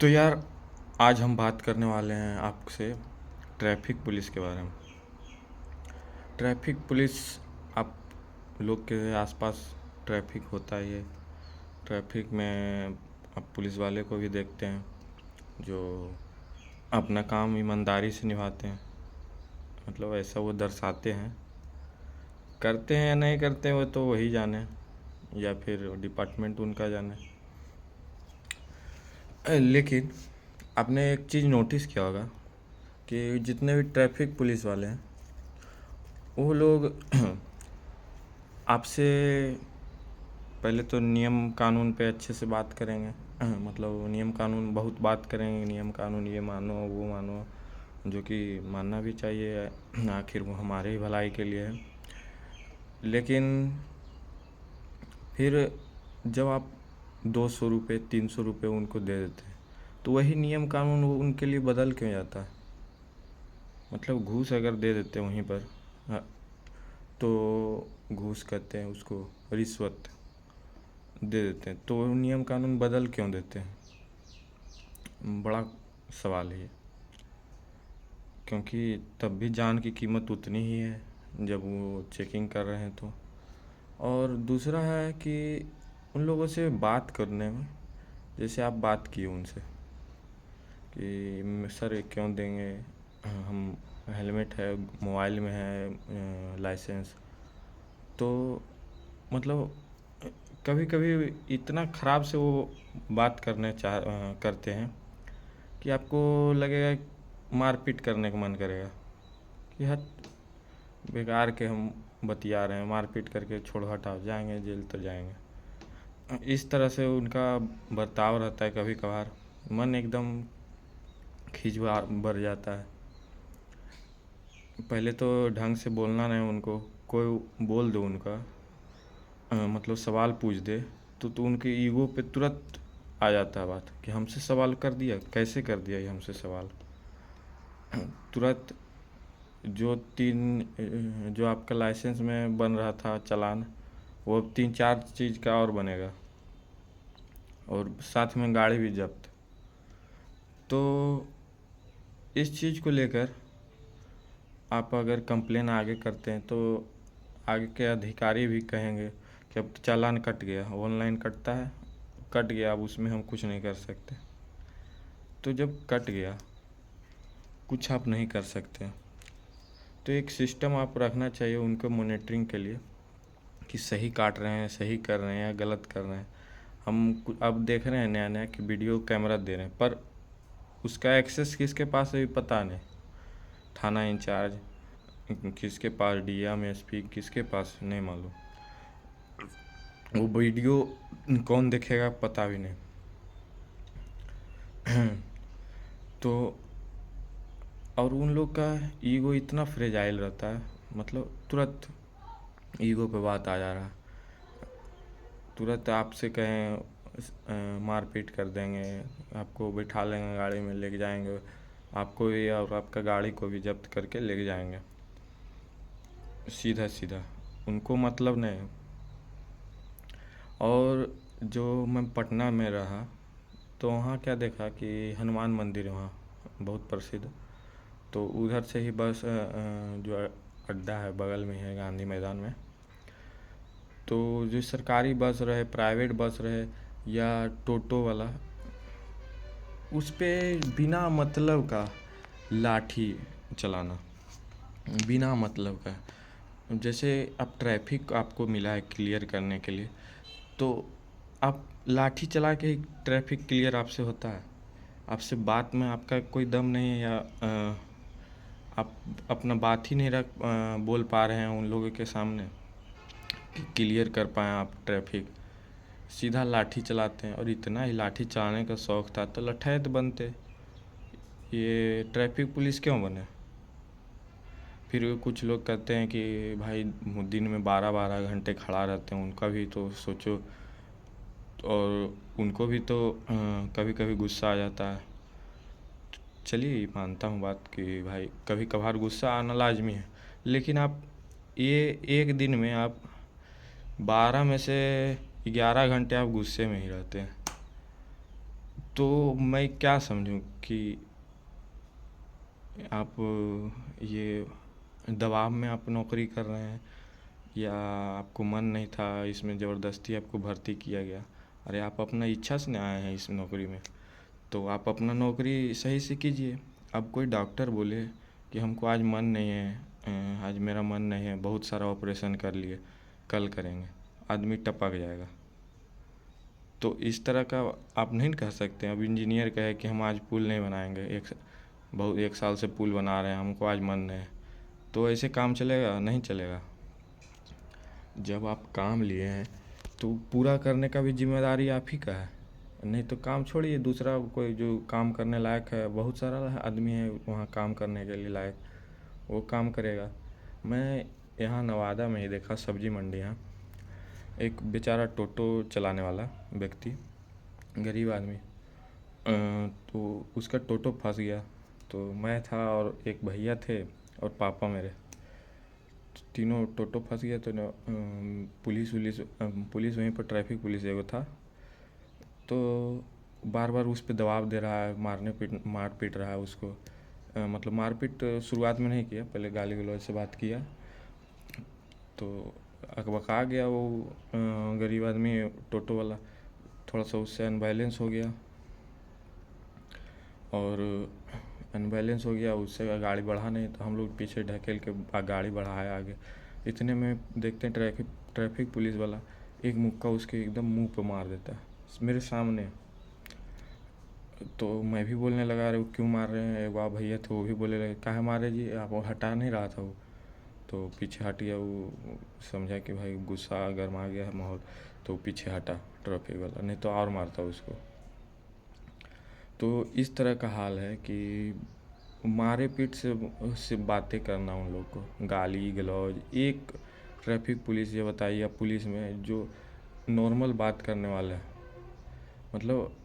तो यार, आज हम बात करने वाले हैं आपसे ट्रैफिक पुलिस के बारे में। ट्रैफिक पुलिस, आप लोग के आसपास ट्रैफिक होता ही है। ट्रैफिक में आप पुलिस वाले को भी देखते हैं जो अपना काम ईमानदारी से निभाते हैं। मतलब ऐसा वो दर्शाते हैं। करते हैं या नहीं करते हैं वो तो वही जाने, या फिर डिपार्टमेंट उनका जाने। लेकिन आपने एक चीज़ नोटिस किया होगा कि जितने भी ट्रैफिक पुलिस वाले हैं वो लोग आपसे पहले तो नियम कानून पे अच्छे से बात करेंगे। मतलब नियम कानून बहुत बात करेंगे, नियम कानून ये मानो वो मानो, जो कि मानना भी चाहिए, आखिर वो हमारे ही भलाई के लिए है। लेकिन फिर जब आप 200 रुपये 300 रुपये उनको दे देते हैं तो वही नियम कानून वो उनके लिए बदल क्यों जाता है? मतलब घूस अगर दे देते हैं वहीं पर, तो घूस कहते हैं उसको, रिश्वत दे देते हैं, तो नियम कानून बदल क्यों देते हैं? बड़ा सवाल है ये। क्योंकि तब भी जान की कीमत उतनी ही है जब वो चेकिंग कर रहे हैं तो। और दूसरा है कि उन लोगों से बात करने में, जैसे आप बात किए उनसे कि सर ये क्यों देंगे, हम हेलमेट है, मोबाइल में है लाइसेंस, तो मतलब कभी कभी इतना ख़राब से वो बात करते हैं कि आपको लगेगा मारपीट करने का मन करेगा कि हट, बेकार के हम बतिया रहे हैं, मारपीट करके छोड़ो हटाओ, जाएंगे जेल तो जाएंगे। इस तरह से उनका बर्ताव रहता है। कभी कभार मन एकदम खिंच भर जाता है। पहले तो ढंग से बोलना नहीं उनको, कोई बोल दो उनका, मतलब सवाल पूछ दे तो उनके ईगो पे तुरंत आ जाता है बात कि हमसे सवाल कर दिया, कैसे कर दिया ये हमसे सवाल। तुरंत जो आपका लाइसेंस में बन रहा था चालान, वो 3-4 चीज़ का और बनेगा, और साथ में गाड़ी भी जब्त। तो इस चीज़ को लेकर आप अगर कंप्लेन आगे करते हैं तो आगे के अधिकारी भी कहेंगे कि अब तो चालान कट गया, ऑनलाइन कटता है, कट गया, अब उसमें हम कुछ नहीं कर सकते। तो जब कट गया, कुछ आप नहीं कर सकते, तो एक सिस्टम आप रखना चाहिए उनको मॉनिटरिंग के लिए कि सही काट रहे हैं, सही कर रहे हैं या गलत कर रहे हैं। हम अब देख रहे हैं नया नया कि वीडियो कैमरा दे रहे हैं, पर उसका एक्सेस किसके पास है पता नहीं। थाना इंचार्ज किसके पास, डीएम एसपी किसके पास, नहीं मालूम। वो वीडियो कौन देखेगा पता भी नहीं। तो और उन लोग का ईगो इतना फ्रेजाइल रहता है, मतलब तुरंत ईगो पे बात आ जा रहा है। तुरंत आपसे कहें मारपीट कर देंगे, आपको बिठा लेंगे, गाड़ी में लेके जाएंगे, आपको भी और आपका गाड़ी को भी जब्त करके लेके जाएंगे, सीधा सीधा, उनको मतलब नहीं। और जो मैं पटना में रहा तो वहाँ क्या देखा कि हनुमान मंदिर है वहाँ बहुत प्रसिद्ध। तो उधर से ही बस जो अड्डा है बगल में है गांधी मैदान में, तो जो सरकारी बस रहे, प्राइवेट बस रहे या टोटो वाला, उस पे बिना मतलब का लाठी चलाना, बिना मतलब का। जैसे अब ट्रैफिक आपको मिला है क्लियर करने के लिए, तो आप लाठी चला के ही ट्रैफिक क्लियर आपसे होता है? आपसे बात में आपका कोई दम नहीं है, या आप अपना बात ही नहीं बोल पा रहे हैं उन लोगों के सामने कि क्लियर कर पाएँ आप ट्रैफिक, सीधा लाठी चलाते हैं। और इतना ही लाठी चलाने का शौक़ था तो लठैत बनते, ये ट्रैफिक पुलिस क्यों बने? फिर कुछ लोग कहते हैं कि भाई दिन में 12-12 घंटे खड़ा रहते हैं, उनका भी तो सोचो। और उनको भी तो कभी कभी गुस्सा आ जाता है। चलिए मानता हूँ बात कि भाई कभी कभार गुस्सा आना लाजमी है, लेकिन आप ये एक दिन में आप 12 में से 11 घंटे आप गुस्से में ही रहते हैं। तो मैं क्या समझूं कि आप ये दबाव में आप नौकरी कर रहे हैं, या आपको मन नहीं था, इसमें ज़बरदस्ती आपको भर्ती किया गया। अरे आप अपना इच्छा से न आए हैं इस नौकरी में, तो आप अपना नौकरी सही से कीजिए। अब कोई डॉक्टर बोले कि हमको आज मन नहीं है, आज मेरा मन नहीं है, बहुत सारा ऑपरेशन कर लिए, कल करेंगे, आदमी टपक जाएगा। तो इस तरह का आप नहीं कह सकते। अब इंजीनियर कहे कि हम आज पुल नहीं बनाएंगे, एक साल से पुल बना रहे हैं, हमको आज मन नहीं है, तो ऐसे काम चलेगा? नहीं चलेगा। जब आप काम लिए हैं तो पूरा करने का भी जिम्मेदारी आप ही का है। नहीं तो काम छोड़िए, दूसरा कोई जो काम करने लायक है, बहुत सारा आदमी है वहाँ काम करने के लिए लायक, वो काम करेगा। मैं यहाँ नवादा में ही देखा, सब्जी मंडी, यहाँ एक बेचारा टोटो चलाने वाला व्यक्ति, गरीब आदमी, तो उसका टोटो फंस गया। तो मैं था और एक भैया थे और पापा मेरे, तीनों टोटो फंस गया। तो पुलिस वहीं पर ट्रैफिक पुलिस एगो था, तो बार बार उस पर दबाव दे रहा है, मार पीट रहा है उसको। मतलब मारपीट शुरुआत में नहीं किया, पहले गाली गलौज से बात किया, तो अकबका गया वो गरीब आदमी टोटो वाला, थोड़ा सा उससे अनबैलेंस हो गया, और अनबैलेंस हो गया, उससे गाड़ी बढ़ा नहीं, तो हम लोग पीछे ढकेल के गाड़ी बढ़ाया आगे। इतने में देखते हैं ट्रैफिक पुलिस वाला एक मुक्का उसके एकदम मुंह पे मार देता है मेरे सामने। तो मैं भी बोलने लगा, अरे वो क्यों मार रहे हैं? एक भैया थे, वो भी बोले लगे, काहे मारे जी, आप हटा नहीं रहा था वो। तो पीछे हट गया वो, समझा कि भाई गुस्सा गर्मा गया है माहौल, तो पीछे हटा ट्रैफिक वाला, नहीं तो और मारता उसको। तो इस तरह का हाल है कि मारे पीट से बातें करना, उन लोग को गाली गलौज। एक ट्रैफिक पुलिस, ये बताइए आप, पुलिस में जो नॉर्मल बात करने वाला है, मतलब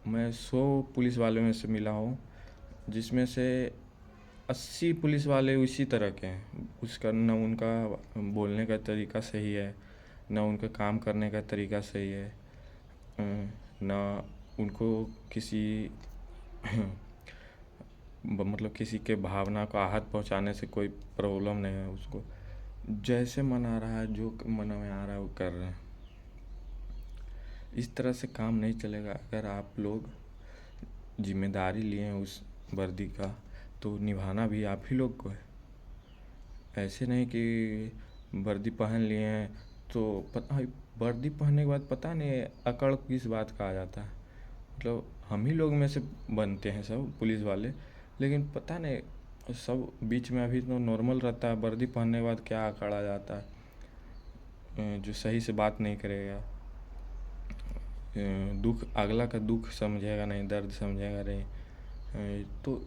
मैं 100 पुलिस वालों में से मिला हूँ, जिसमें से 80 पुलिस वाले उसी तरह के हैं। उसका न उनका बोलने का तरीका सही है, न उनका काम करने का तरीका सही है, न उनको किसी मतलब किसी के भावना को आहत पहुंचाने से कोई प्रॉब्लम नहीं है। उसको जैसे मन आ रहा है, जो मन में आ रहा है वो कर रहे हैं। इस तरह से काम नहीं चलेगा। अगर आप लोग जिम्मेदारी लिए हैं उस वर्दी का, तो निभाना भी आप ही लोग को है। ऐसे नहीं कि वर्दी पहन लिए हैं तो वर्दी पहनने के बाद पता नहीं अकड़ किस बात का आ जाता है। मतलब हम ही लोग में से बनते हैं सब पुलिस वाले, लेकिन पता नहीं सब बीच में अभी तो नॉर्मल रहता है, वर्दी पहनने के बाद क्या अकड़ आ जाता है, जो सही से बात नहीं करेगा, दुख अगला का दुख समझेगा नहीं, दर्द समझेगा नहीं। तो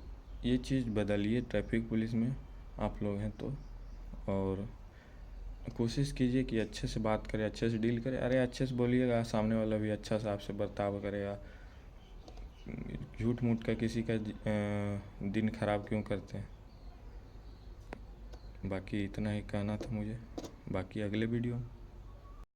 ये चीज़ बदलिए ट्रैफिक पुलिस में आप लोग हैं तो, और कोशिश कीजिए कि अच्छे से बात करें, अच्छे से डील करें। अरे अच्छे से बोलिएगा, सामने वाला भी अच्छा से आपसे बर्ताव करेगा। झूठ मूठ का किसी का दिन खराब क्यों करते हैं। बाकी इतना ही कहना था मुझे, बाकी अगले वीडियो